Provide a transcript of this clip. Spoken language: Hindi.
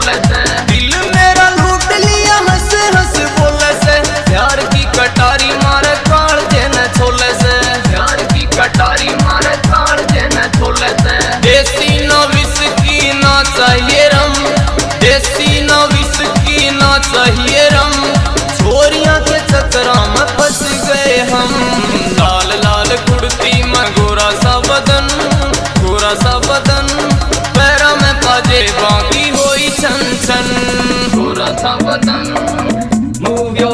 छोले से। दिल मेरा लूट लिया हंस हंस बोले से, प्यार की कटारी मारे काल देने छोले से, प्यार की कटारी मारे काल देने छोले से। देसी ना विस्की ना चाहिए रम, देसी ना विस्की ना चाहिए रम, छोरियां के चक्करा में फंस गए हम। लाल लाल कुर्ती में गोरा सा बदन, गोरा सा बदन, पैरा में पाजे बाकी होई छन छन, गोरा सा बदन। Move your